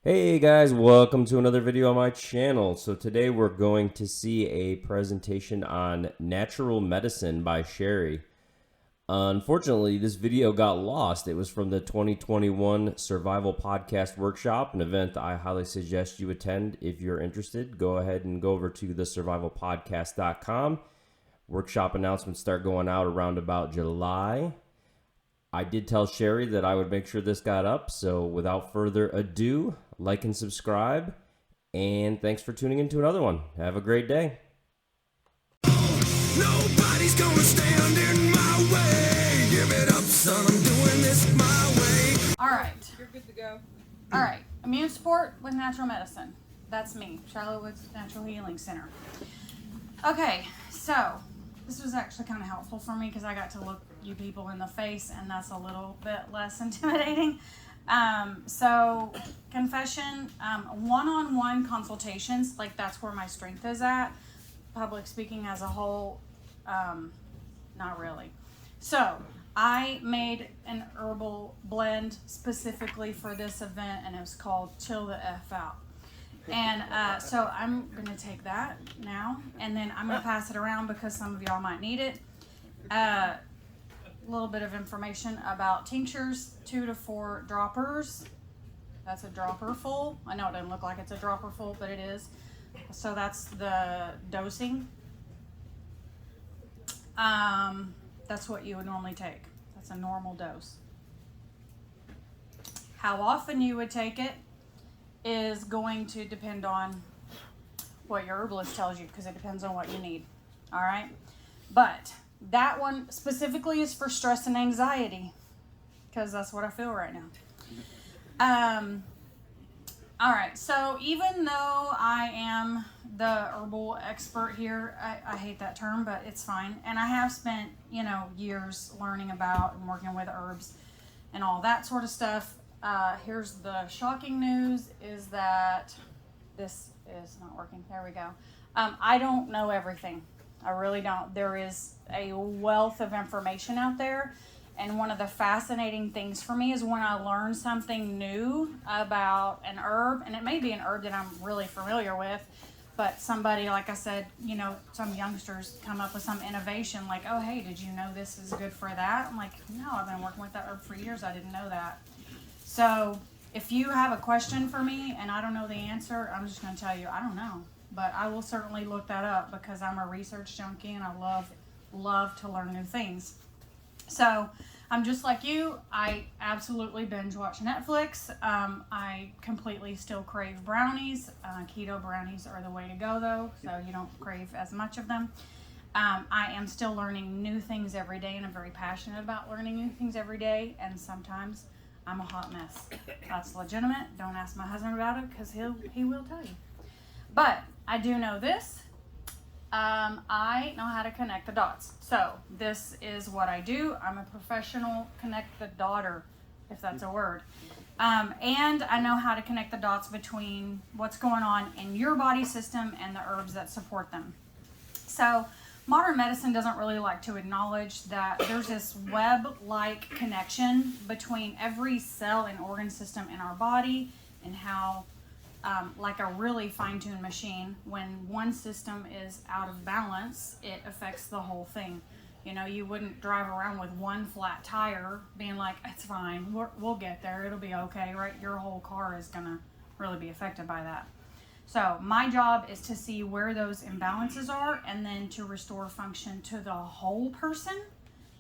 Hey guys, welcome to another video on my channel. So today we're going to see a presentation on natural medicine by Sheri. Unfortunately, this video got lost. It was from the 2021 Survival Podcast Workshop, an event that I highly suggest you attend if you're interested. Go ahead and go over to thesurvivalpodcast.com. Workshop announcements start going out around about July. I did tell Sheri that I would make sure this got up, so without further ado, like and subscribe, and thanks for tuning into another one. Have a great day. Nobody's gonna stand in my way. Give it up, son, I'm doing this my way. All right. You're good to go. All right. Immune support with natural medicine. That's me, Charlotte Woods Natural Healing Center. Okay, so this was actually kind of helpful for me because I got to look you people in the face, and that's a little bit less intimidating. So confession, one-on-one consultations, like that's where my strength is at. Public speaking as a whole, not really. So I made an herbal blend specifically for this event, and it was called Chill the F Out. And so I'm going to take that now, and then I'm going to pass it around because some of y'all might need it. A little bit of information about tinctures, 2 to 4 droppers. That's a dropper full. I know it doesn't look like it's a dropper full, but it is. So that's the dosing. That's what you would normally take. That's a normal dose. How often you would take it is going to depend on what your herbalist tells you, because it depends on what you need. All right? But that one specifically is for stress and anxiety, because that's what I feel right now. All right, so even though I am the herbal expert here, I hate that term, but it's fine. And I have spent, years learning about and working with herbs and all that sort of stuff. Here's the shocking news is that this is not working. There we go. I don't know everything. I really don't. There is a wealth of information out there. And one of the fascinating things for me is when I learn something new about an herb, and it may be an herb that I'm really familiar with, but somebody, like I said, some youngsters come up with some innovation like, oh, hey, did you know this is good for that? I'm like, no, I've been working with that herb for years. I didn't know that. So if you have a question for me and I don't know the answer, I'm just going to tell you, I don't know. But I will certainly look that up because I'm a research junkie and I love to learn new things. So I'm just like you. I absolutely binge watch Netflix. I completely still crave brownies. Keto brownies are the way to go, though, so you don't crave as much of them. I am still learning new things every day, and I'm very passionate about learning new things every day, and sometimes I'm a hot mess. That's legitimate. Don't ask my husband about it because he will tell you. But I do know this. I know how to connect the dots. So this is what I do. I'm a professional connect the dotter, if that's a word. And I know how to connect the dots between what's going on in your body system and the herbs that support them. So modern medicine doesn't really like to acknowledge that there's this web-like connection between every cell and organ system in our body, and how like a really fine-tuned machine, when one system is out of balance, it affects the whole thing. You wouldn't drive around with one flat tire being like, it's fine, we'll get there, it'll be okay, right? Your whole car is gonna really be affected by that. So my job is to see where those imbalances are and then to restore function to the whole person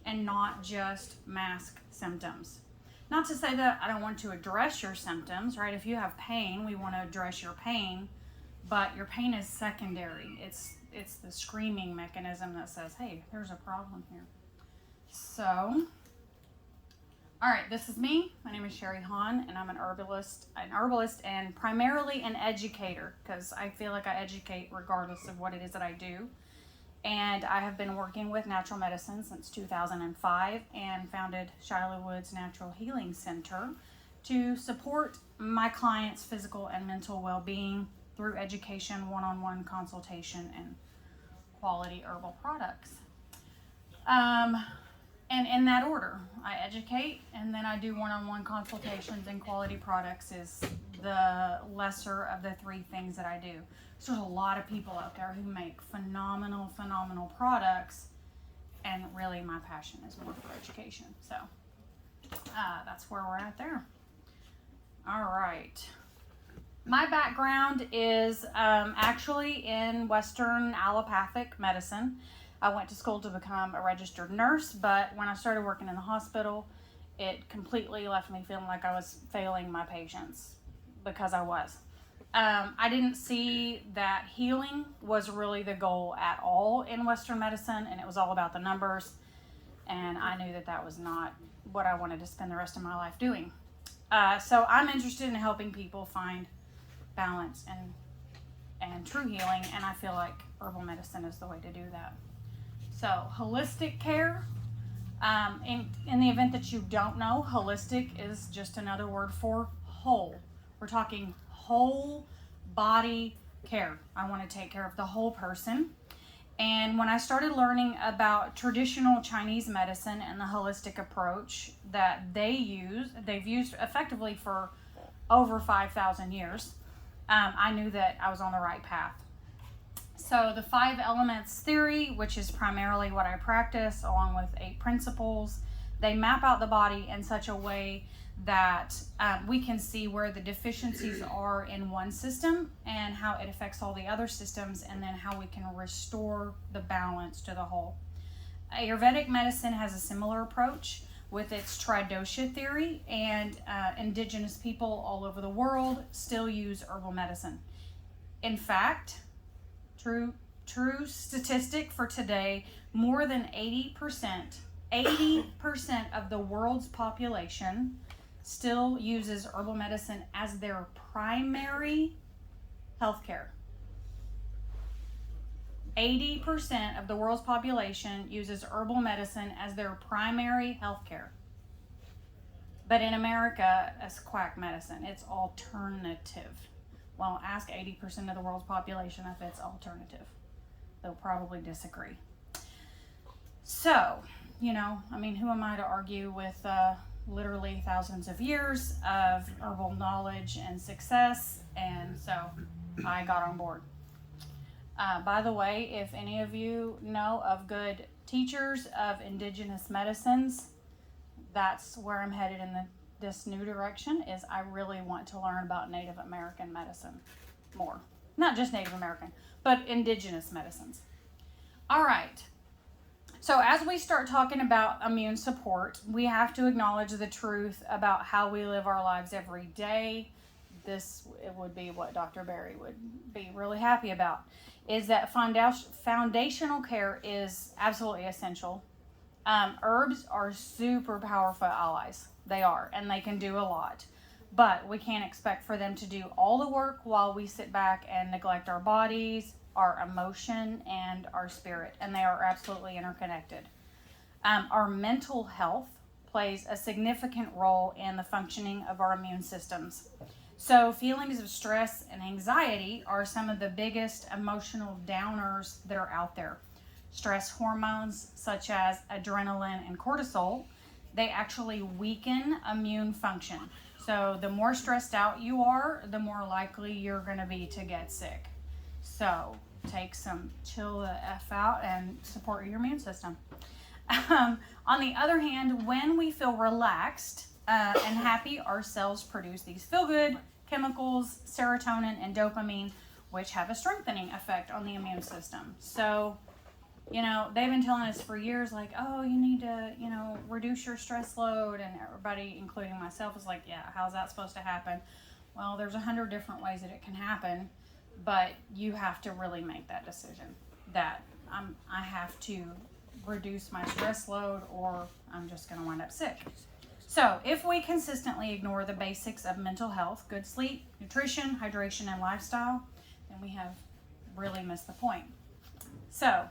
and not just mask symptoms. Not to say that I don't want to address your symptoms, right? If you have pain, we want to address your pain, but your pain is secondary. It's the screaming mechanism that says, hey, there's a problem here. So, all right, this is me. My name is Sheri Hawn, and I'm an herbalist and primarily an educator, because I feel like I educate regardless of what it is that I do. And I have been working with natural medicine since 2005 and founded Sheri Woods Natural Healing Center to support my clients' physical and mental well-being through education, one-on-one consultation, and quality herbal products. And in that order, I educate, and then I do one-on-one consultations, and quality products is the lesser of the three things that I do. So there's a lot of people out there who make phenomenal products, and really my passion is more for education. So that's where we're at there. All right. My background is actually in Western allopathic medicine. I went to school to become a registered nurse, but when I started working in the hospital, it completely left me feeling like I was failing my patients, because I was. I didn't see that healing was really the goal at all in Western medicine, and it was all about the numbers, and I knew that that was not what I wanted to spend the rest of my life doing. So I'm interested in helping people find balance and true healing, and I feel like herbal medicine is the way to do that. So holistic care, in the event that you don't know, holistic is just another word for whole. We're talking whole body care. I want to take care of the whole person. And when I started learning about traditional Chinese medicine and the holistic approach that they've used effectively for over 5,000 years, I knew that I was on the right path. So the 5 elements theory, which is primarily what I practice, along with 8 principles, they map out the body in such a way that we can see where the deficiencies are in one system and how it affects all the other systems, and then how we can restore the balance to the whole. Ayurvedic medicine has a similar approach with its tridosha theory, and indigenous people all over the world still use herbal medicine. In fact, true statistic for today, more than 80% of the world's population still uses herbal medicine as their primary health care. 80% of the world's population uses herbal medicine as their primary health care. But in America, it's quack medicine. It's alternative. Well, ask 80% of the world's population if it's alternative. They'll probably disagree. So, who am I to argue with literally thousands of years of herbal knowledge and success? And so I got on board. By the way, if any of you know of good teachers of indigenous medicines, that's where I'm headed in this new direction. Is I really want to learn about Native American medicine more. Not just Native American, but indigenous medicines. All right. So as we start talking about immune support, we have to acknowledge the truth about how we live our lives every day. It would be what Dr. Berry would be really happy about, is that foundational care is absolutely essential. Herbs are super powerful allies. They are, and they can do a lot. But we can't expect for them to do all the work while we sit back and neglect our bodies, our emotion, and our spirit. And they are absolutely interconnected. Our mental health plays a significant role in the functioning of our immune systems. So feelings of stress and anxiety are some of the biggest emotional downers that are out there. Stress hormones such as adrenaline and cortisol, they actually weaken immune function. So the more stressed out you are, the more likely you're going to be to get sick. So chill the F out and support your immune system. On the other hand, when we feel relaxed and happy, our cells produce these feel-good chemicals, serotonin and dopamine, which have a strengthening effect on the immune system. So, they've been telling us for years, like, oh, you need to, reduce your stress load. And everybody, including myself, is like, yeah, how's that supposed to happen? Well, there's 100 different ways that it can happen, but you have to really make that decision that I have to reduce my stress load or I'm just going to wind up sick. So if we consistently ignore the basics of mental health, good sleep, nutrition, hydration, and lifestyle, then we have really missed the point. So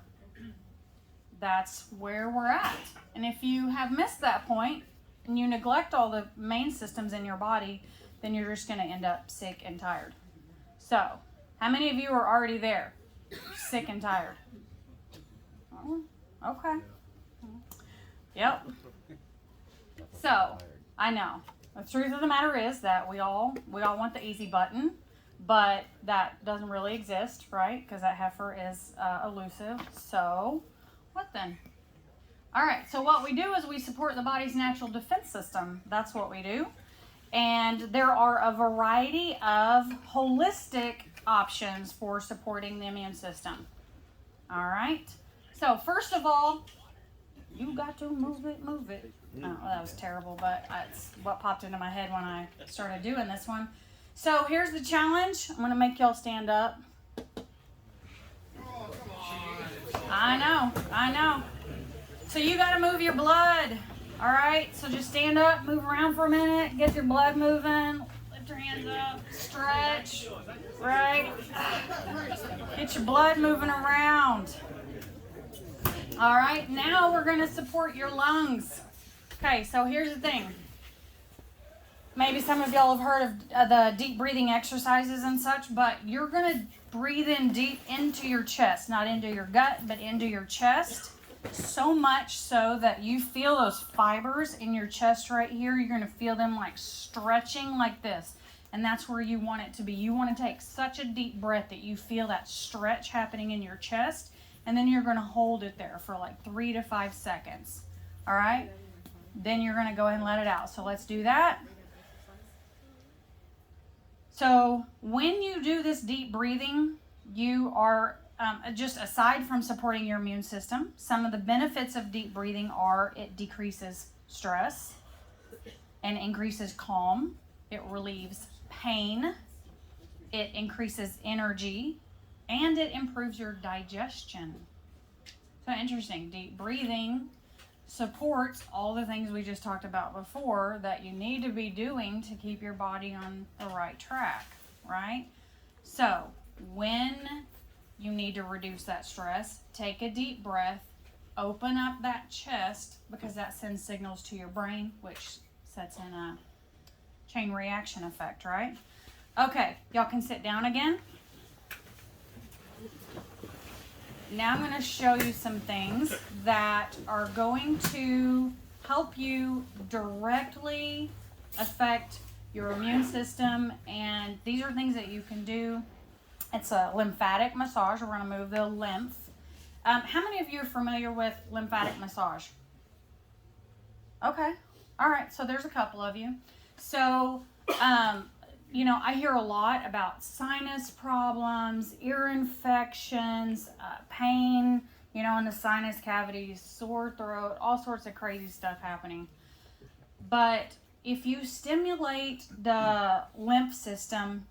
that's where we're at. And if you have missed that point and you neglect all the main systems in your body, then you're just going to end up sick and tired. So how many of you are already there? Sick and tired? Oh, okay. Yep. So, I know. The truth of the matter is that we all want the easy button, but that doesn't really exist, right? Because that heifer is elusive. So, what then? All right, so what we do is we support the body's natural defense system. That's what we do. And there are a variety of holistic options for supporting the immune system. All right. So first of all, you got to move it, move it. Oh, that was terrible, but it's what popped into my head when I started doing this one. So here's the challenge. I'm going to make y'all stand up. I know. So you got to move your blood. All right, so just stand up, move around for a minute, get your blood moving, lift your hands up, stretch, right? Get your blood moving around. All right, now we're going to support your lungs. Okay, so here's the thing. Maybe some of y'all have heard of the deep breathing exercises and such, but you're going to breathe in deep into your chest, not into your gut, but into your chest. So much so that you feel those fibers in your chest right here. You're going to feel them like stretching like this. And that's where you want it to be. You want to take such a deep breath that you feel that stretch happening in your chest. And then you're going to hold it there for like 3 to 5 seconds. All right? Then you're going to go ahead and let it out. So let's do that. So when you do this deep breathing, you are just aside from supporting your immune system, some of the benefits of deep breathing are it decreases stress and increases calm. It relieves pain. It increases energy, and it improves your digestion. So interesting. Deep breathing supports all the things we just talked about before that you need to be doing to keep your body on the right track, right? So when you need to reduce that stress, take a deep breath, open up that chest because that sends signals to your brain, which sets in a chain reaction effect, right? Okay, y'all can sit down again. Now I'm going to show you some things that are going to help you directly affect your immune system, and these are things that you can do. It's a lymphatic massage. We're going to move the lymph. How many of you are familiar with lymphatic massage? Okay. All right. So there's a couple of you. So, I hear a lot about sinus problems, ear infections, pain, in the sinus cavities, sore throat, all sorts of crazy stuff happening. But if you stimulate the lymph system,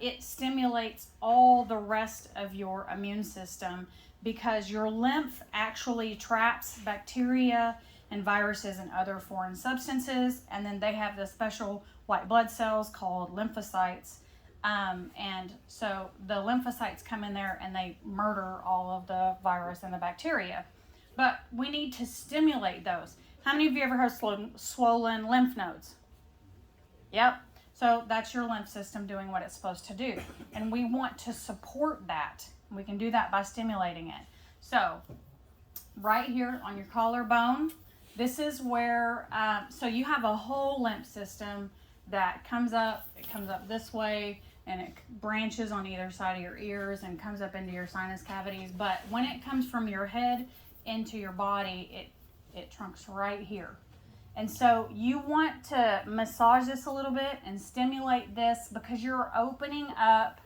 it stimulates all the rest of your immune system because your lymph actually traps bacteria and viruses and other foreign substances, and then they have the special white blood cells called lymphocytes, and so the lymphocytes come in there and they murder all of the virus and the bacteria. But we need to stimulate those. How many of you ever heard swollen lymph nodes? Yep. So that's your lymph system doing what it's supposed to do. And we want to support that. We can do that by stimulating it. So right here on your collarbone, this is where, so you have a whole lymph system that comes up. It comes up this way and it branches on either side of your ears and comes up into your sinus cavities. But when it comes from your head into your body, it trunks right here. And so you want to massage this a little bit and stimulate this because you're opening up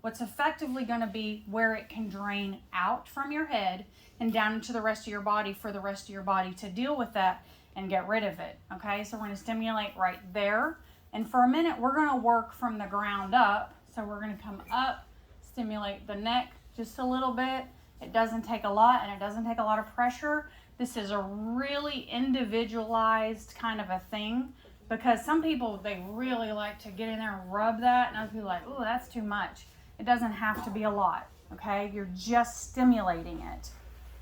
what's effectively going to be where it can drain out from your head and down into the rest of your body for the rest of your body to deal with that and get rid of it. Okay, so we're going to stimulate right there. And for a minute, we're going to work from the ground up. So we're going to come up, stimulate the neck just a little bit. It doesn't take a lot and it doesn't take a lot of pressure. This is a really individualized kind of a thing because some people, they really like to get in there and rub that, and other people are like, oh, that's too much. It doesn't have to be a lot, okay? You're just stimulating it.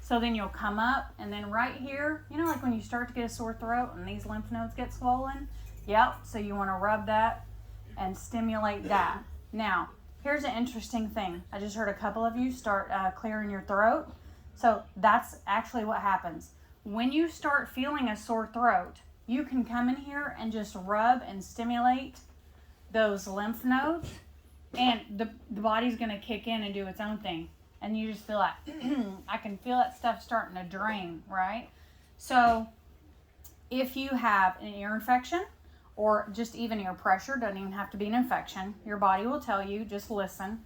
So then you'll come up, and then right here, like when you start to get a sore throat and these lymph nodes get swollen, yep, so you want to rub that and stimulate that. Now, here's an interesting thing. I just heard a couple of you start clearing your throat. So that's actually what happens. When you start feeling a sore throat, you can come in here and just rub and stimulate those lymph nodes, and the body's going to kick in and do its own thing. And you just feel like, I can feel that stuff starting to drain, right? So if you have an ear infection or just even ear pressure, doesn't even have to be an infection, your body will tell you, just listen.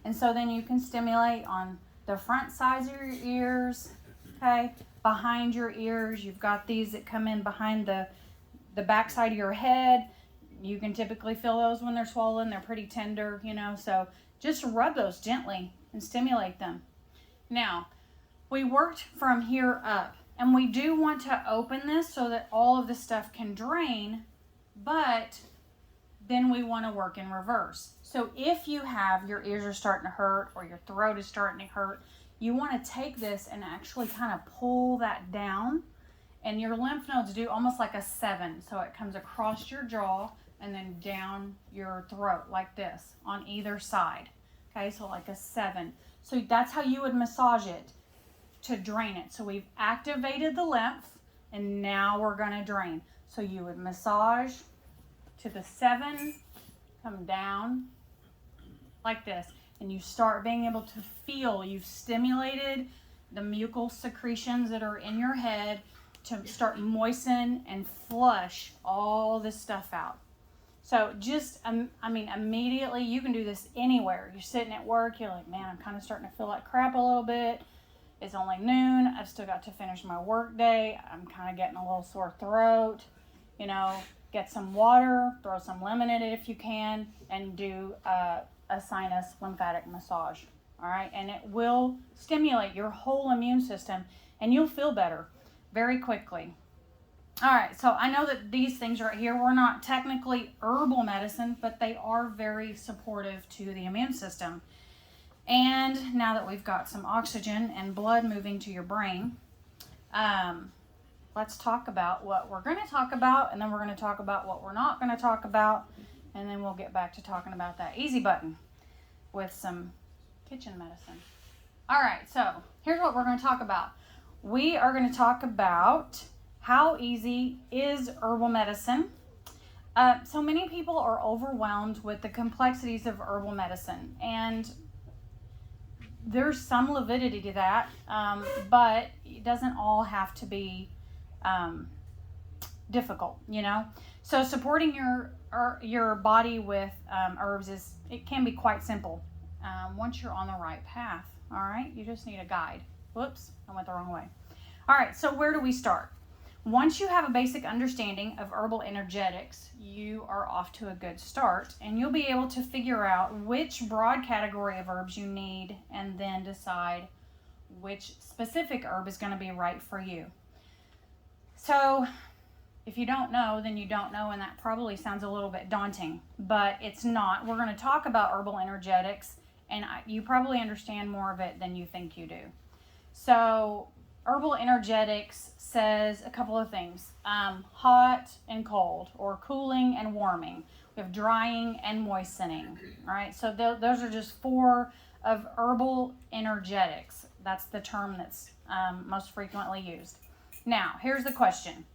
And so then you can stimulate on the front sides of your ears, okay? Behind your ears, you've got these that come in behind the back side of your head. You can typically feel those when they're swollen. They're pretty tender, you know, so just rub those gently and stimulate them. Now, we worked from here up, and we do want to open this so that all of the stuff can drain, but then we want to work in reverse. So if you have, your ears are starting to hurt or your throat is starting to hurt, you want to take this and actually kind of pull that down, and your lymph nodes do almost like a 7. So it comes across your jaw and then down your throat like this on either side. Okay, so like a 7. So that's how you would massage it to drain it. So we've activated the lymph, and now we're going to drain. So you would massage to the 7, come down like this, and you start being able to feel, you've stimulated the mucal secretions that are in your head to start moisten and flush all this stuff out. So just, immediately, you can do this anywhere. You're sitting at work, you're like, man, I'm kind of starting to feel like crap a little bit. It's only noon. I've still got to finish my work day. I'm kind of getting a little sore throat. You know, get some water, throw some lemon in it if you can, and do a sinus lymphatic massage. All right, and it will stimulate your whole immune system, and you'll feel better very quickly. All right, so I know that these things right here were not technically herbal medicine, but they are very supportive to the immune system. And now that we've got some oxygen and blood moving to your brain, let's talk about what we're going to talk about, and then we're going to talk about what we're not going to talk about, and then we'll get back to talking about that easy button with some kitchen medicine. All right, so here's what we're going to talk about. We are going to talk about how easy is herbal medicine. So many people are overwhelmed with the complexities of herbal medicine, and there's some validity to that, but it doesn't all have to be difficult, you know. So supporting your body with herbs it can be quite simple once you're on the right path. All right, you just need a guide. Whoops, I went the wrong way. All right, so where do we start? Once you have a basic understanding of herbal energetics, you are off to a good start, and you'll be able to figure out which broad category of herbs you need and then decide which specific herb is going to be right for you. So if you don't know, then you don't know, and that probably sounds a little bit daunting, but it's not. We're going to talk about herbal energetics, and you probably understand more of it than you think you do. So herbal energetics says a couple of things, hot and cold, or cooling and warming. We have drying and moistening. All right, so those are just 4 of herbal energetics. That's the term that's most frequently used. Now, here's the question.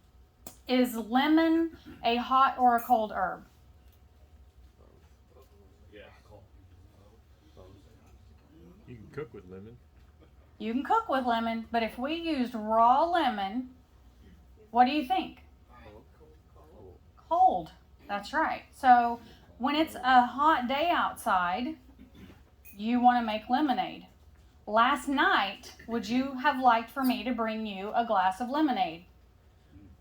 Is lemon a hot or a cold herb? Yeah, cold. You can cook with lemon. You can cook with lemon, but if we used raw lemon, what do you think? Cold. That's right. So when it's a hot day outside, you want to make lemonade. Last night, would you have liked for me to bring you a glass of lemonade?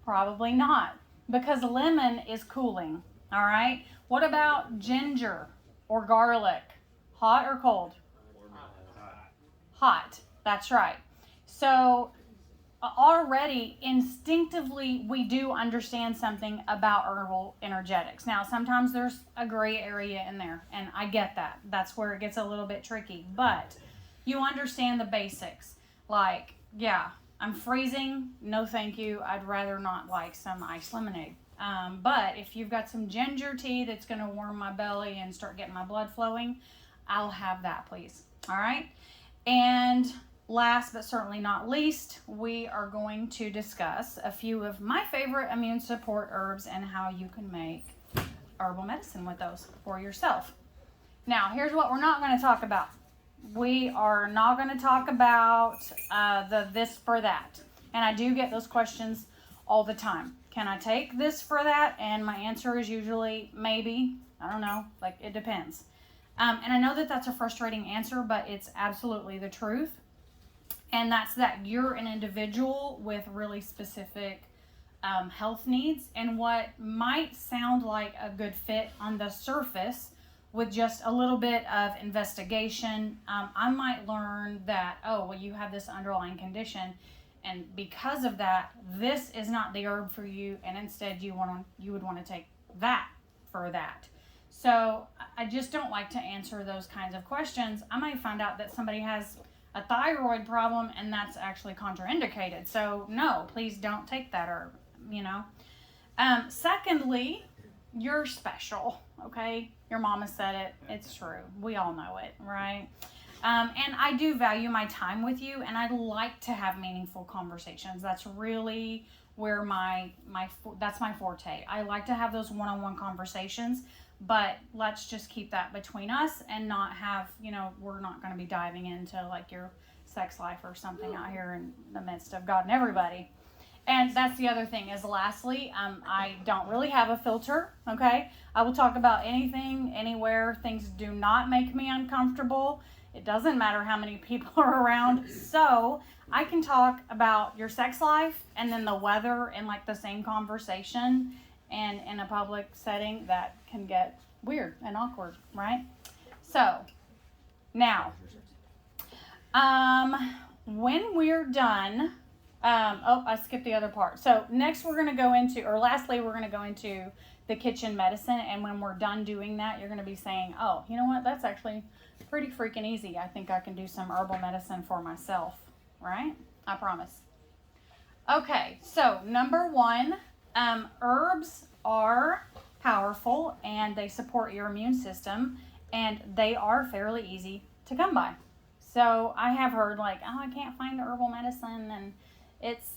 Probably not, because lemon is cooling. All right. What about ginger or garlic? Hot or cold? Hot. That's right. So already instinctively we do understand something about herbal energetics. Now sometimes there's a gray area in there, and I get that. That's where it gets a little bit tricky, but you understand the basics. Like, yeah, I'm freezing. No thank you. I'd rather not like some iced lemonade. But if you've got some ginger tea that's going to warm my belly and start getting my blood flowing, I'll have that, please. All right. And last but certainly not least, we are going to discuss a few of my favorite immune support herbs and how you can make herbal medicine with those for yourself. Now, here's what we're not going to talk about. We are not going to talk about the this for that. And I do get those questions all the time. Can I take this for that? And my answer is usually maybe. I don't know. Like, it depends. And I know that that's a frustrating answer, but it's absolutely the truth. And that's that you're an individual with really specific health needs. And what might sound like a good fit on the surface with just a little bit of investigation, I might learn that, oh, well, you have this underlying condition. And because of that, this is not the herb for you. And instead, you would want to take that for that. So I just don't like to answer those kinds of questions. I might find out that somebody has a thyroid problem and that's actually contraindicated. So no, please don't take that herb, you know. Secondly, you're special, okay? Your mama said it. It's true. We all know it, right? And I do value my time with you, and I like to have meaningful conversations. That's really where that's my forte. I like to have those one-on-one conversations, but let's just keep that between us and not have, we're not going to be diving into like your sex life or something out here in the midst of God and everybody. And that's the other thing is lastly, I don't really have a filter, okay? I will talk about anything, anywhere. Things do not make me uncomfortable. It doesn't matter how many people are around. So I can talk about your sex life and then the weather in like the same conversation, and in a public setting that can get weird and awkward, right? So now, when we're done, I skipped the other part. So next we're going to go into, or lastly, we're going to go into the kitchen medicine. And when we're done doing that, you're going to be saying, oh, you know what? That's actually pretty freaking easy. I think I can do some herbal medicine for myself, right? I promise. Okay, so number one, herbs are powerful and they support your immune system, and they are fairly easy to come by. So I have heard like, oh, I can't find the herbal medicine and it's,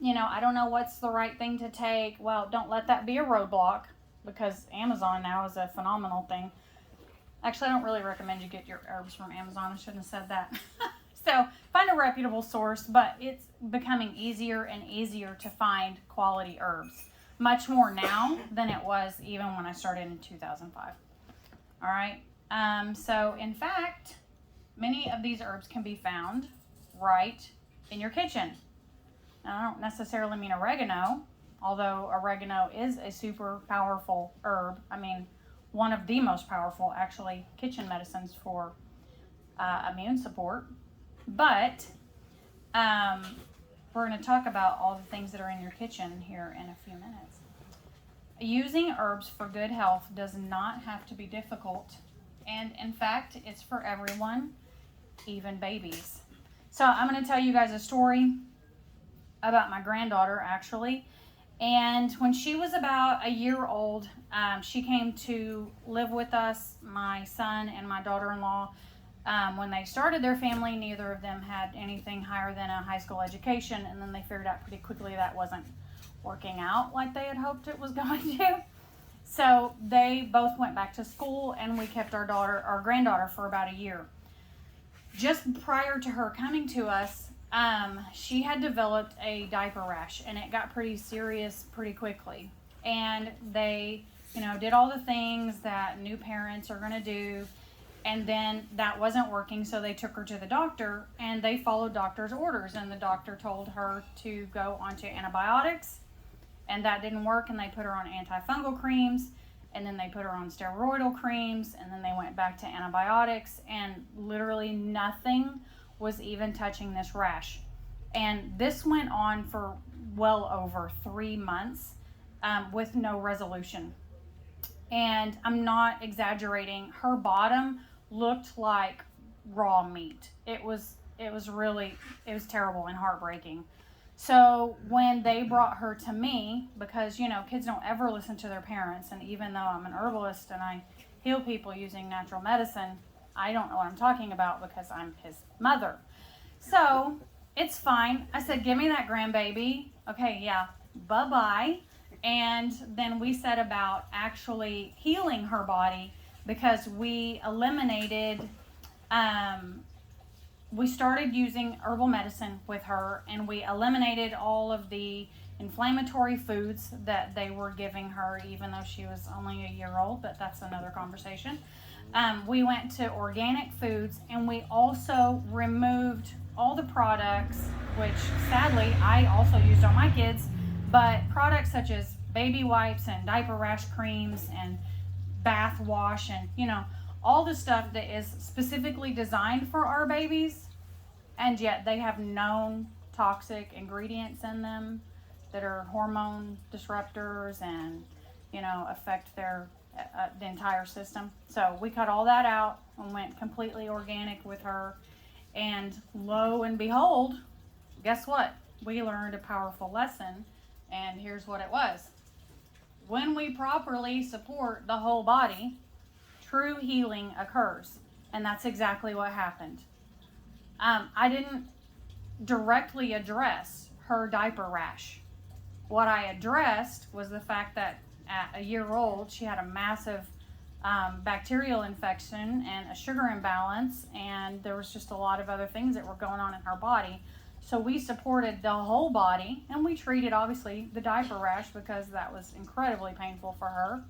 I don't know what's the right thing to take. Well, don't let that be a roadblock, because Amazon now is a phenomenal thing. Actually, I don't really recommend you get your herbs from Amazon. I shouldn't have said that. So find a reputable source, but it's becoming easier and easier to find quality herbs. Much more now than it was even when I started in 2005. All right. So in fact, many of these herbs can be found right in your kitchen. Now, I don't necessarily mean oregano, although oregano is a super powerful herb. I mean, one of the most powerful, actually, kitchen medicines for immune support. But we're going to talk about all the things that are in your kitchen here in a few minutes. Using herbs for good health does not have to be difficult. And in fact, it's for everyone, even babies. So I'm going to tell you guys a story about my granddaughter, actually. And when she was about a year old, she came to live with us, my son and my daughter-in-law. When they started their family, neither of them had anything higher than a high school education, and then they figured out pretty quickly that wasn't working out like they had hoped it was going to. So they both went back to school, and we kept our granddaughter for about a year. Just prior to her coming to us, she had developed a diaper rash, and it got pretty serious pretty quickly. And they, did all the things that new parents are going to do. And then that wasn't working, so they took her to the doctor, and they followed doctor's orders. And the doctor told her to go onto antibiotics, and that didn't work. And they put her on antifungal creams, and then they put her on steroidal creams, and then they went back to antibiotics, and literally nothing was even touching this rash. And this went on for well over 3 months with no resolution. And I'm not exaggerating. Her bottom looked like raw meat. It was terrible and heartbreaking. So when they brought her to me, because, kids don't ever listen to their parents. And even though I'm an herbalist and I heal people using natural medicine, I don't know what I'm talking about because I'm his mother. So it's fine. I said, give me that grandbaby. Okay, yeah, bye-bye. And then we set about actually healing her body because we eliminated, we started using herbal medicine with her, and we eliminated all of the inflammatory foods that they were giving her, even though she was only a year old, but that's another conversation. We went to organic foods, and we also removed all the products, which sadly I also used on my kids, but products such as baby wipes and diaper rash creams and bath wash and, all the stuff that is specifically designed for our babies, and yet they have known toxic ingredients in them that are hormone disruptors and, affect their the entire system. So we cut all that out and went completely organic with her. And lo and behold, guess what? We learned a powerful lesson, and here's what it was. When we properly support the whole body, true healing occurs. And that's exactly what happened. I didn't directly address her diaper rash. What I addressed was the fact that at a year old, she had a massive bacterial infection and a sugar imbalance, and there was just a lot of other things that were going on in her body. So we supported the whole body, and we treated, obviously, the diaper rash because that was incredibly painful for her.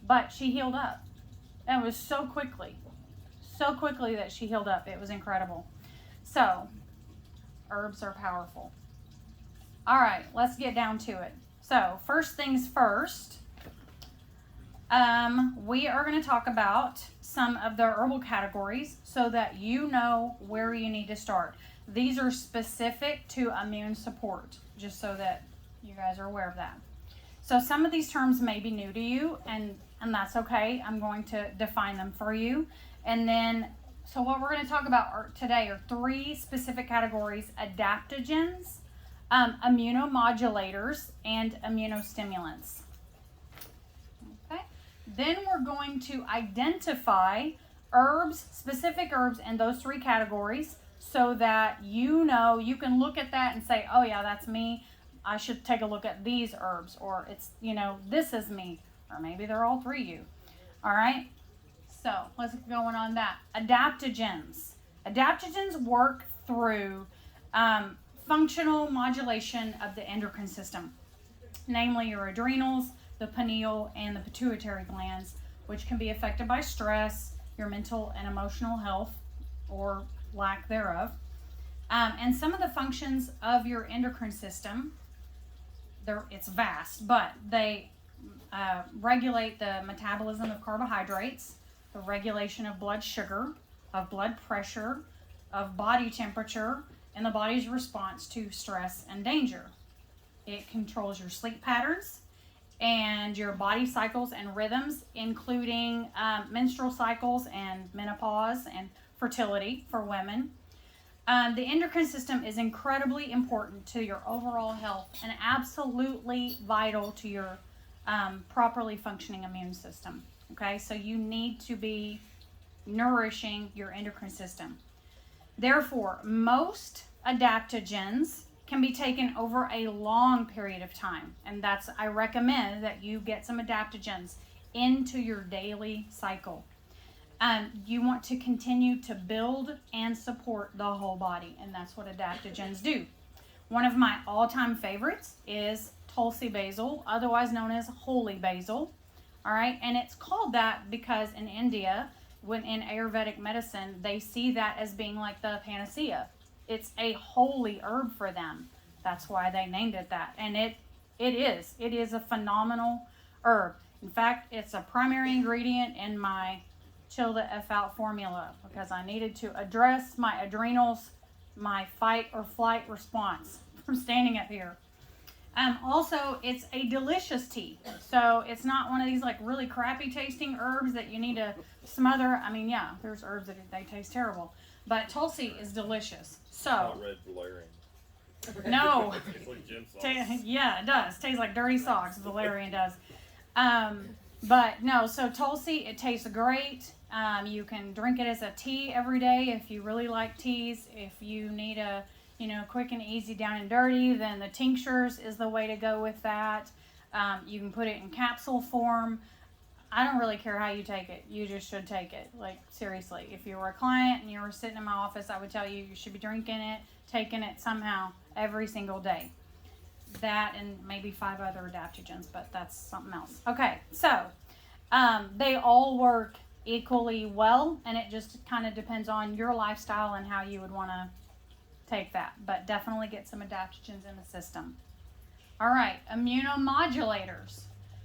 But she healed up. And it was so quickly that she healed up. It was incredible. So, herbs are powerful. All right, let's get down to it. So, first things first, we are going to talk about some of the herbal categories so that you know where you need to start. These are specific to immune support, just so that you guys are aware of that. So some of these terms may be new to you, and that's okay. I'm going to define them for you. And then, so what we're going to talk about today are three specific categories: adaptogens, immunomodulators, and immunostimulants. Okay. Then we're going to identify herbs, specific herbs in those three categories, so that you know you can look at that and say, oh yeah, that's me. I should take a look at these herbs, or it's, this is me, or maybe they're all three you. All right. So let's go on that. Adaptogens. Adaptogens work through functional modulation of the endocrine system, namely your adrenals, the pineal, and the pituitary glands, which can be affected by stress, your mental and emotional health, or lack thereof. And some of the functions of your endocrine system, it's vast, but they regulate the metabolism of carbohydrates, the regulation of blood sugar, of blood pressure, of body temperature, and the body's response to stress and danger. It controls your sleep patterns and your body cycles and rhythms, including menstrual cycles and menopause and fertility for women. The endocrine system is incredibly important to your overall health and absolutely vital to your properly functioning immune system. Okay, so you need to be nourishing your endocrine system. Therefore, most adaptogens can be taken over a long period of time, and I recommend that you get some adaptogens into your daily cycle. You want to continue to build and support the whole body, and that's what adaptogens do. One of my all-time favorites is Tulsi basil, otherwise known as holy basil. All right, and it's called that because in India, when in Ayurvedic medicine, they see that as being like the panacea. It's a holy herb for them. That's why they named it that, and it is a phenomenal herb. In fact, it's a primary ingredient in my Chill the F Out formula because I needed to address my adrenals, my fight or flight response from standing up here. Also, it's a delicious tea. So it's not one of these like really crappy tasting herbs that you need to smother. I mean, yeah, there's herbs that they taste terrible, but Tulsi is delicious. So Not red valerian. no, It's like gym sauce. yeah, it does. Tastes like dirty socks. Valerian does. But no, so Tulsi, it tastes great. You can drink it as a tea every day if you really like teas. If you need a, quick and easy down and dirty, then the tinctures is the way to go with that. You can put it in capsule form. I don't really care how you take it. You just should take it. Like, seriously. If you were a client and you were sitting in my office, I would tell you should be drinking it, taking it somehow every single day. That and maybe 5 other adaptogens, but that's something else. Okay, so they all work equally well, and it just kind of depends on your lifestyle and how you would want to take that. But definitely get some adaptogens in the system. All right, immunomodulators.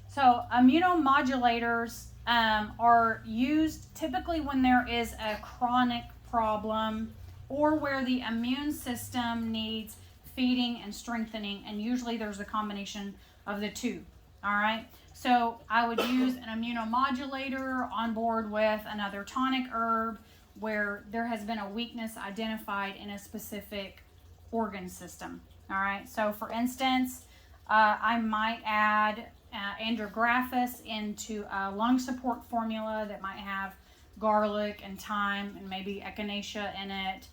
So immunomodulators are used typically when there is a chronic problem or where the immune system needs feeding and strengthening, and usually there's a combination of the two. All right, so I would use an immunomodulator on board with another tonic herb where there has been a weakness identified in a specific organ system. All right, so for instance, I might add andrographis into a lung support formula that might have garlic and thyme and maybe echinacea in it.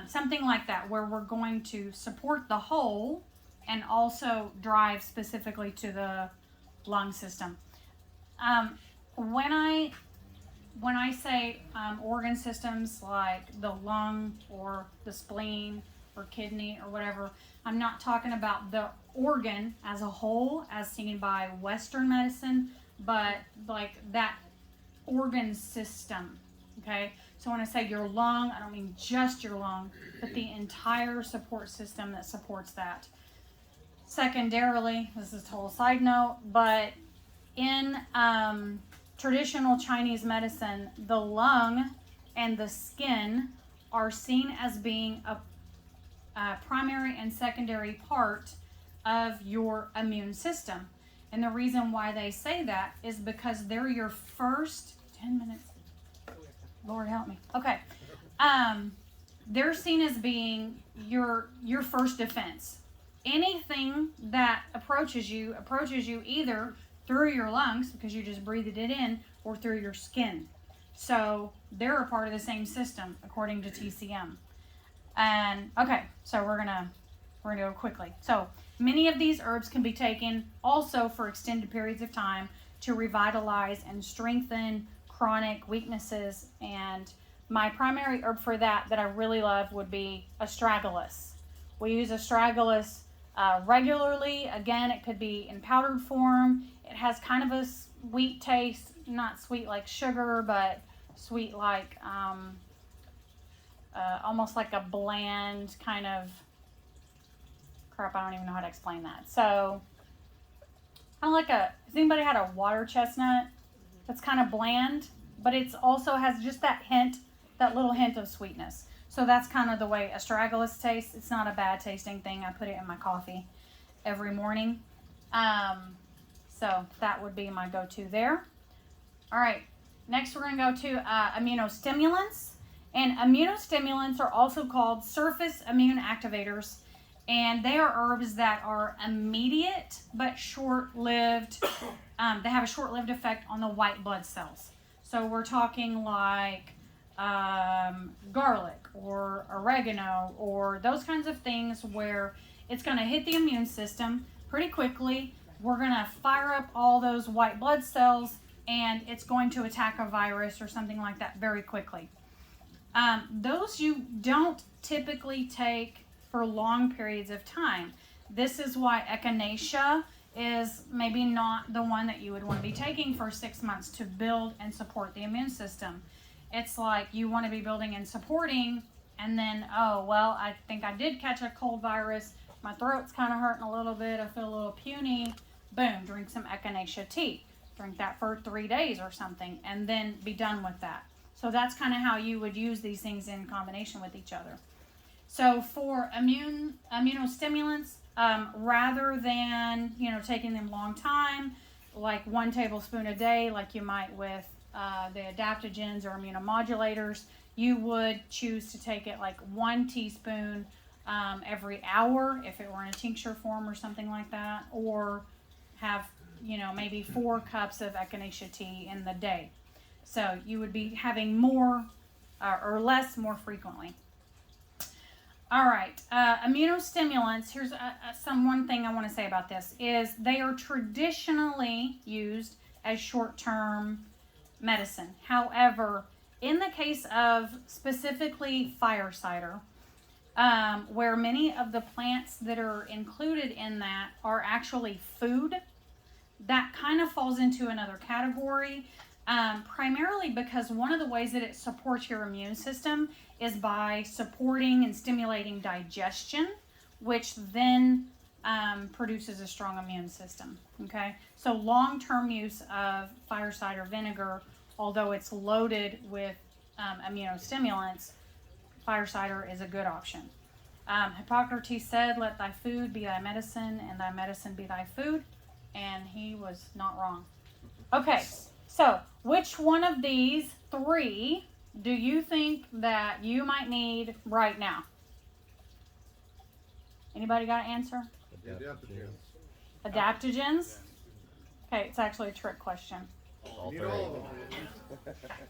Something like that, where we're going to support the whole and also drive specifically to the lung system. When I say organ systems like the lung or the spleen or kidney or whatever, I'm not talking about the organ as a whole as seen by Western medicine, but like that organ system. Okay, so when I say your lung, I don't mean just your lung, but the entire support system that supports that. Secondarily, this is a total side note, but in traditional Chinese medicine, the lung and the skin are seen as being a primary and secondary part of your immune system. And the reason why they say that is because they're your first 10 minutes. Lord help me. Okay. They're seen as being your first defense. Anything that approaches you either through your lungs because you just breathed it in or through your skin. So they're a part of the same system according to TCM. And okay, so we're gonna go quickly. So many of these herbs can be taken also for extended periods of time to revitalize and strengthen chronic weaknesses, and my primary herb for that I really love would be astragalus. We use astragalus regularly. Again, it could be in powdered form. It has kind of a sweet taste, not sweet like sugar, but sweet like almost like a bland kind of crap. I don't even know how to explain that. So kind of like has anybody had a water chestnut? That's kind of bland, but it also has just that little hint of sweetness. So that's kind of the way astragalus tastes. It's not a bad tasting thing. I put it in my coffee every morning. So that would be my go-to there. All right, next we're going to go to immunostimulants. And immunostimulants are also called surface immune activators. And they are herbs that are immediate but short-lived. They have a short-lived effect on the white blood cells. So we're talking like garlic or oregano or those kinds of things where it's going to hit the immune system pretty quickly. We're going to fire up all those white blood cells and it's going to attack a virus or something like that very quickly. Those you don't typically take for long periods of time. This is why echinacea is maybe not the one that you would want to be taking for 6 months to build and support the immune system. It's like you want to be building and supporting, and then, oh, well, I think I did catch a cold virus. My throat's kind of hurting a little bit. I feel a little puny. Boom, drink some echinacea tea. Drink that for 3 days or something, and then be done with that. So that's kind of how you would use these things in combination with each other. So for immunostimulants, rather than, taking them long time, like 1 tablespoon a day, like you might with the adaptogens or immunomodulators, you would choose to take it like 1 teaspoon every hour if it were in a tincture form or something like that, or have maybe 4 cups of echinacea tea in the day. So you would be having more or less more frequently. All right, immunostimulants. Here's one thing I want to say about this is they are traditionally used as short-term medicine. However, in the case of specifically fire cider, where many of the plants that are included in that are actually food, that kind of falls into another category, primarily because one of the ways that it supports your immune system is by supporting and stimulating digestion, which then produces a strong immune system. Okay, so long-term use of fire cider vinegar, although it's loaded with immunostimulants, fire cider is a good option. Hippocrates said, "Let thy food be thy medicine, and thy medicine be thy food," and he was not wrong. Okay, so which one of these 3 do you think that you might need right now? Anybody got an answer? Adaptogens? Okay, it's actually a trick question.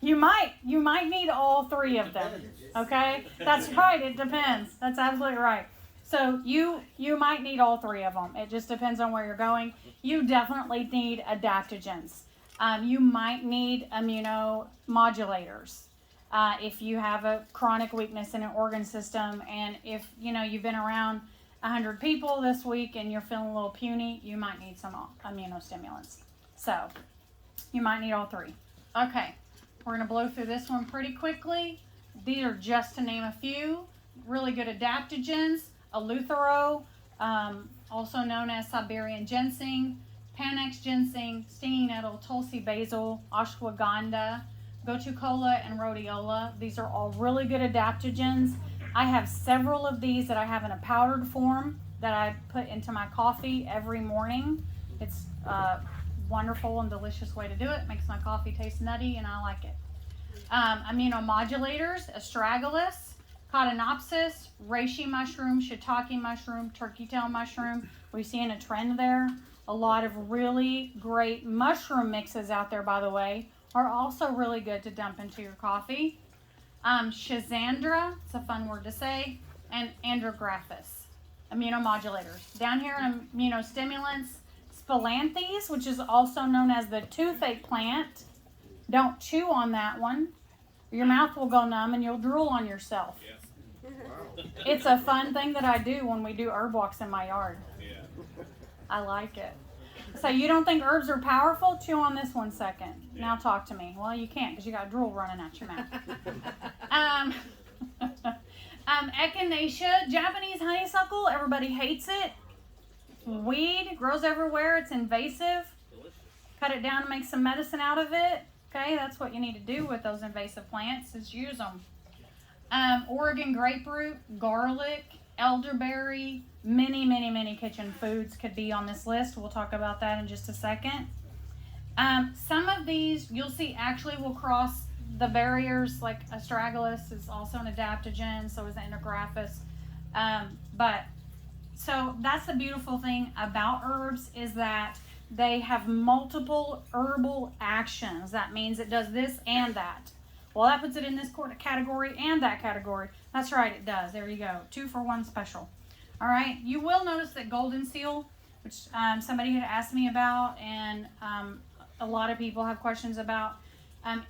You might need all 3 of them. Okay? That's right, it depends. That's absolutely right. So you might need all 3 of them. It just depends on where you're going. You definitely need adaptogens. You might need immunomodulators. If you have a chronic weakness in an organ system, and if you've been around 100 people this week and you're feeling a little puny, you might need some immunostimulants. So you might need all 3. Okay, we're going to blow through this one pretty quickly. These are just to name a few. Really good adaptogens: Eleuthero, also known as Siberian ginseng, Panax ginseng, stinging nettle, tulsi basil, ashwagandha, gotu-kola, and rhodiola. These are all really good adaptogens. I have several of these that I have in a powdered form that I put into my coffee every morning. It's a wonderful and delicious way to do it. Makes my coffee taste nutty, and I like it. Immunomodulators: astragalus, Cotinopsis, reishi mushroom, shiitake mushroom, turkey tail mushroom. We're seeing a trend there. A lot of really great mushroom mixes out there, by the way, are also really good to dump into your coffee. Schizandra, it's a fun word to say, and andrographis, immunomodulators. Down here in immunostimulants, spilanthes, which is also known as the toothache plant. Don't chew on that one. Your mouth will go numb and you'll drool on yourself. It's a fun thing that I do when we do herb walks in my yard. I like it. So you don't think herbs are powerful? Chew on this 1 second. Now talk to me. Well, you can't because you got drool running out your mouth. Echinacea, Japanese honeysuckle. Everybody hates it. Weed, grows everywhere. It's invasive. Cut it down and make some medicine out of it. Okay, that's what you need to do with those invasive plants, is use them. Oregon grapefruit, garlic, elderberry, many kitchen foods could be on this list. We'll talk about that in just a second. Some of these you'll see actually will cross the barriers, like astragalus is also an adaptogen, so is andrographis. So that's the beautiful thing about herbs, is that they have multiple herbal actions. That means it does this and that. Well, that puts it in this category and that category. That's right, it does. There you go. 2 for 1 special. All right. You will notice that golden seal, which somebody had asked me about, and a lot of people have questions about.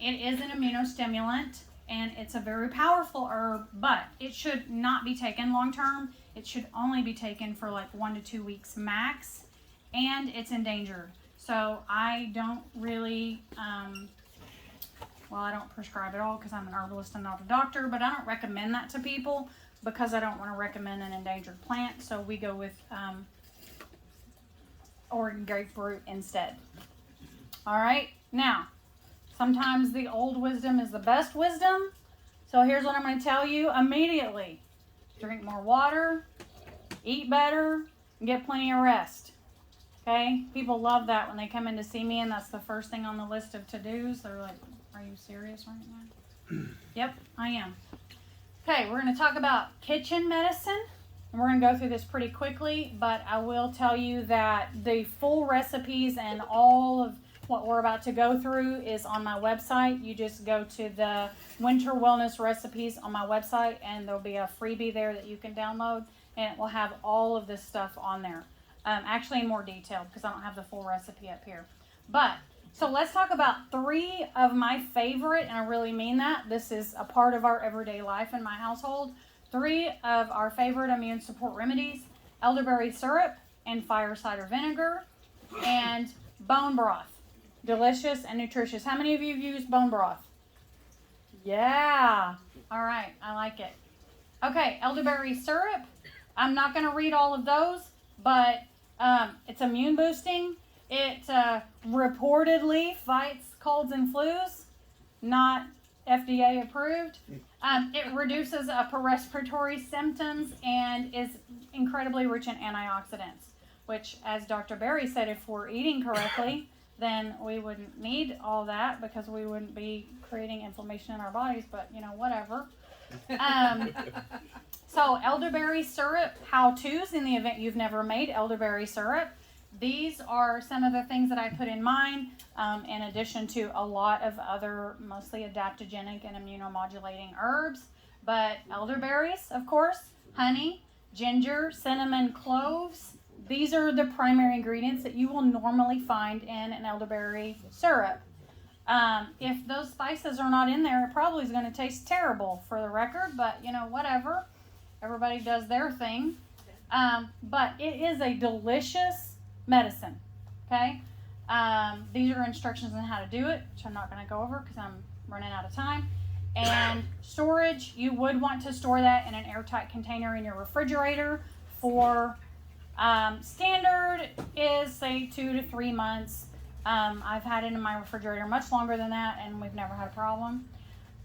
It is an immunostimulant, and it's a very powerful herb, but it should not be taken long term. It should only be taken for like 1 to 2 weeks max, and it's endangered. So I don't really, I don't prescribe it all because I'm an herbalist and not a doctor, but I don't recommend that to people because I don't want to recommend an endangered plant. So we go with Oregon grapefruit instead. All right. Now, sometimes the old wisdom is the best wisdom. So here's what I'm going to tell you immediately. Drink more water, eat better, and get plenty of rest. Okay? People love that when they come in to see me and that's the first thing on the list of to-dos. They're like, are you serious right now? Yep, I am. Okay, we're going to talk about kitchen medicine. And we're going to go through this pretty quickly, but I will tell you that the full recipes and all of what we're about to go through is on my website. You just go to the Winter Wellness Recipes on my website, and there'll be a freebie there that you can download, and it will have all of this stuff on there. Actually in more detail, because I don't have the full recipe up here. But, so let's talk about 3 of my favorite, and I really mean that. This is a part of our everyday life in my household. 3 of our favorite immune support remedies: elderberry syrup and fire cider vinegar and bone broth. Delicious and nutritious. How many of you have used bone broth? Yeah. All right. I like it. Okay. Elderberry syrup. I'm not going to read all of those, but it's immune boosting. It reportedly fights colds and flus. Not FDA approved. It reduces upper respiratory symptoms and is incredibly rich in antioxidants, which, as Dr. Berry said, if we're eating correctly, then we wouldn't need all that because we wouldn't be creating inflammation in our bodies, but whatever. So elderberry syrup how-tos in the event you've never made elderberry syrup. These are some of the things that I put in mine, in addition to a lot of other mostly adaptogenic and immunomodulating herbs. But elderberries, of course, honey, ginger, cinnamon, cloves. These are the primary ingredients that you will normally find in an elderberry syrup. If those spices are not in there, it probably is going to taste terrible, for the record, but whatever. Everybody does their thing. But it is a delicious medicine. Okay? These are instructions on how to do it, which I'm not going to go over because I'm running out of time. And storage, you would want to store that in an airtight container in your refrigerator for standard is say 2 to 3 months. I've had it in my refrigerator much longer than that, and we've never had a problem.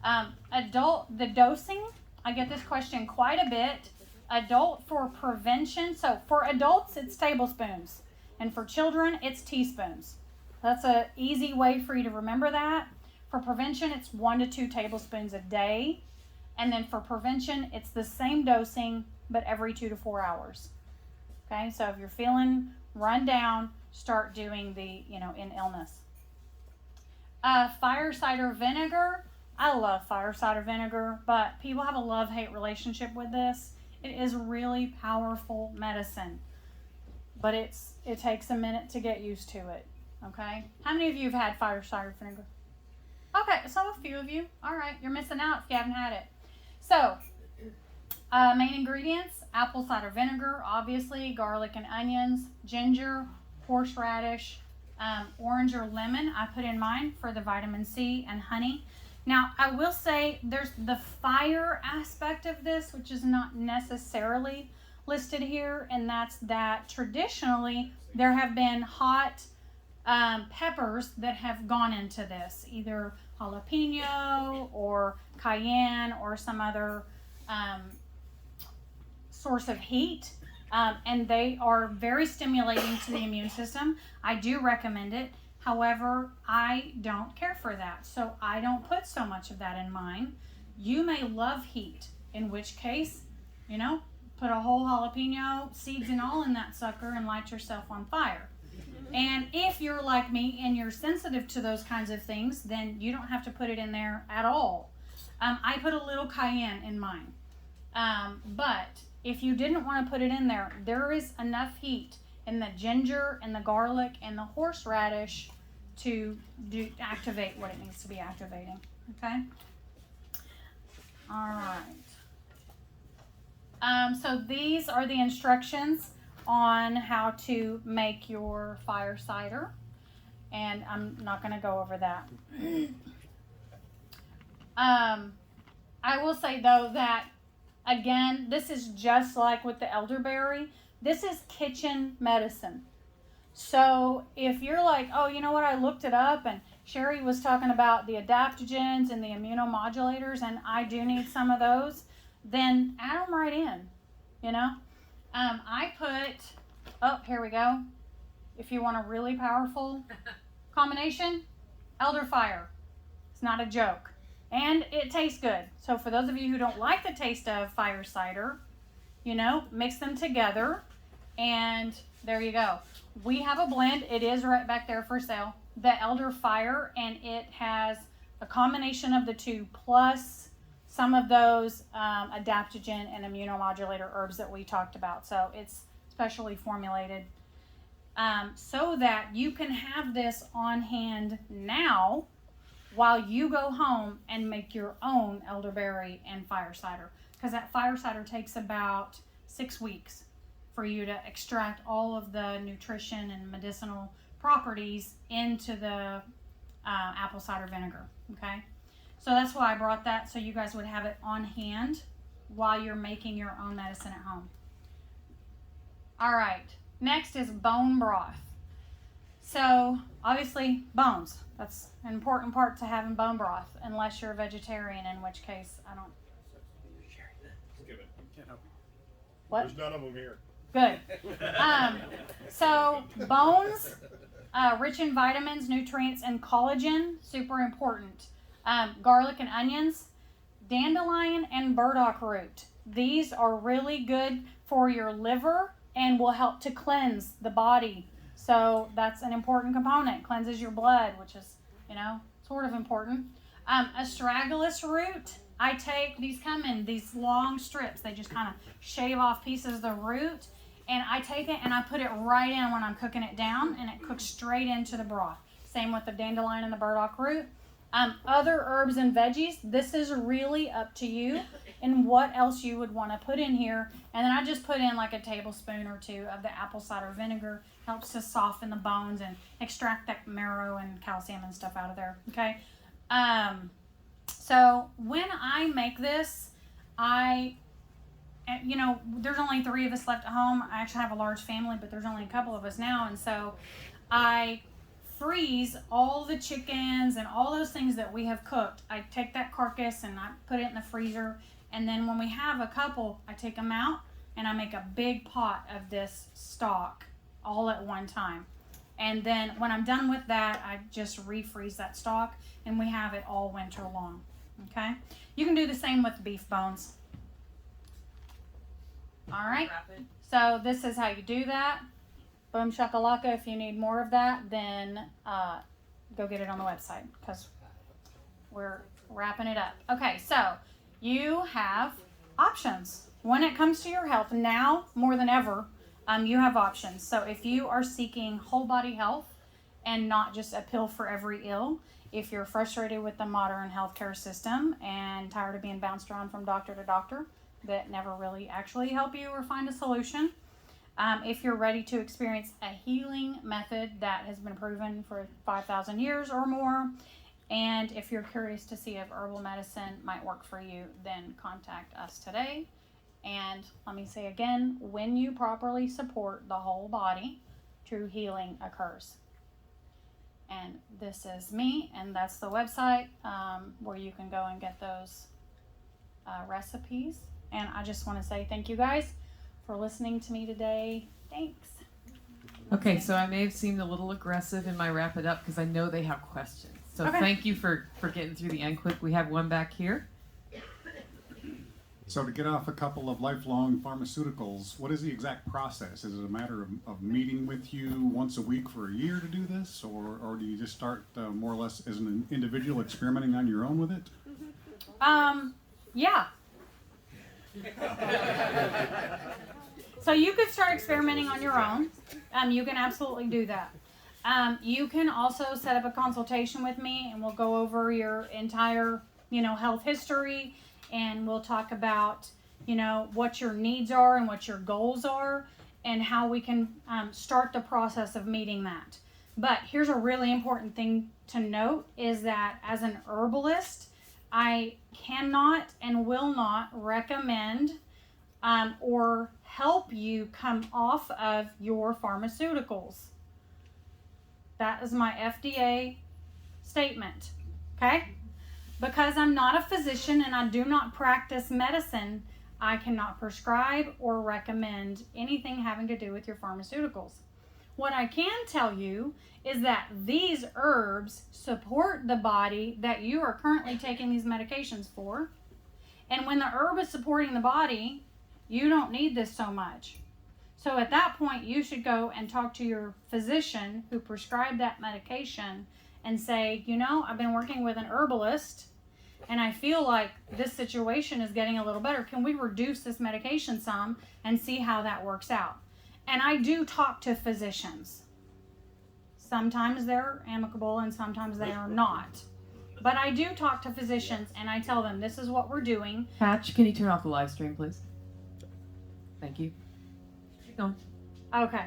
The dosing, I get this question quite a bit. Adult for prevention. So for adults, it's tablespoons, and for children, it's teaspoons. That's an easy way for you to remember that. For prevention, it's 1 to 2 tablespoons a day, and then for prevention, it's the same dosing, but every 2 to 4 hours. Okay, so if you're feeling run down, start doing the, in illness. Fire cider vinegar. I love fire cider vinegar, but people have a love-hate relationship with this. It is really powerful medicine, but it takes a minute to get used to it. Okay, how many of you have had fire cider vinegar? Okay, so a few of you. All right, you're missing out if you haven't had it. So, main ingredients: apple cider vinegar, obviously, garlic and onions, ginger, horseradish, orange or lemon. I put in mine for the vitamin C, and honey. Now, I will say there's the fire aspect of this, which is not necessarily listed here, and that's that traditionally there have been hot peppers that have gone into this, either jalapeno or cayenne or some other source of heat, and they are very stimulating to the immune system. I do recommend it. However, I don't care for that, so I don't put so much of that in mine. You may love heat, in which case, put a whole jalapeno, seeds and all, in that sucker and light yourself on fire. And if you're like me and you're sensitive to those kinds of things, then you don't have to put it in there at all. I put a little cayenne in mine. But if you didn't want to put it in there, there is enough heat in the ginger and the garlic and the horseradish to activate what it needs to be activating. Okay? All right. So these are the instructions on how to make your fire cider, and I'm not going to go over that. I will say though that, again, this is just like with the elderberry. This is kitchen medicine. So if you're like, oh, you know what, I looked it up and Sheri was talking about the adaptogens and the immunomodulators, and I do need some of those, then add them right in, I put, here we go. If you want a really powerful combination, elderfire. It's not a joke. And it tastes good. So for those of you who don't like the taste of fire cider, mix them together, and there you go. We have a blend. It is right back there for sale. The Elder Fire, and it has a combination of the two plus some of those adaptogen and immunomodulator herbs that we talked about. So it's specially formulated so that you can have this on hand now while you go home and make your own elderberry and fire cider. Because that fire cider takes about 6 weeks for you to extract all of the nutrition and medicinal properties into the apple cider vinegar. Okay, so that's why I brought that, so you guys would have it on hand while you're making your own medicine at home. All right, next is bone broth. So obviously bones, that's an important part to having bone broth, unless you're a vegetarian, in which case I don't. Give it. What? There's none of them here. Good. So bones, rich in vitamins, nutrients, and collagen, super important. Garlic and onions, dandelion and burdock root. These are really good for your liver and will help to cleanse the body. So that's an important component. Cleanses your blood, which is, sort of important. Astragalus root. I take, these come in these long strips. They just kind of shave off pieces of the root. And I take it and I put it right in when I'm cooking it down, and it cooks straight into the broth. Same with the dandelion and the burdock root. Other herbs and veggies, this is really up to you and what else you would want to put in here. And then I just put in like a tablespoon or two of the apple cider vinegar. Helps to soften the bones and extract that marrow and calcium and stuff out of there. Okay. So when I make this, there's only 3 of us left at home. I actually have a large family, but there's only a couple of us now. And so I freeze all the chickens and all those things that we have cooked. I take that carcass and I put it in the freezer. And then when we have a couple, I take them out and I make a big pot of this stock all at one time. And then when I'm done with that, I just refreeze that stock and we have it all winter long. Okay? You can do the same with beef bones. All right. So this is how you do that. Boom shakalaka. If you need more of that, then go get it on the website because we're wrapping it up. Okay, so you have options when it comes to your health now more than ever. You have options. So if you are seeking whole body health and not just a pill for every ill, if you're frustrated with the modern healthcare system and tired of being bounced around from doctor to doctor that never really actually help you or find a solution, if you're ready to experience a healing method that has been proven for 5,000 years or more, and if you're curious to see if herbal medicine might work for you, then contact us today. And let me say again, when you properly support the whole body, true healing occurs. And this is me, and that's the website where you can go and get those recipes. And I just want to say thank you guys for listening to me today. Thanks. Okay, so I may have seemed a little aggressive in my wrap it up because I know they have questions. So Okay. Thank you for getting through the end quick. We have one back here. So to get off a couple of lifelong pharmaceuticals, what is the exact process? Is it a matter of meeting with you once a week for a year to do this? Or do you just start more or less as an individual experimenting on your own with it? Yeah. So you could start experimenting on your own. You can absolutely do that. You can also set up a consultation with me and we'll go over your entire, health history, and we'll talk about, what your needs are and what your goals are and how we can start the process of meeting that. But here's a really important thing to note is that as an herbalist, I cannot and will not recommend or help you come off of your pharmaceuticals. That is my FDA statement, okay? Because I'm not a physician and I do not practice medicine, I cannot prescribe or recommend anything having to do with your pharmaceuticals. What I can tell you is that these herbs support the body that you are currently taking these medications for. And when the herb is supporting the body you don't need this so much. So at that point, you should go and talk to your physician who prescribed that medication and say, you know, I've been working with an herbalist and I feel like this situation is getting a little better. Can we reduce this medication some and see how that works out? And I do talk to physicians. Sometimes they're amicable and sometimes they are not. But I do talk to physicians and I tell them, this is what we're doing. Patch, can you turn off the live stream, please? Thank you. Keep going. Okay.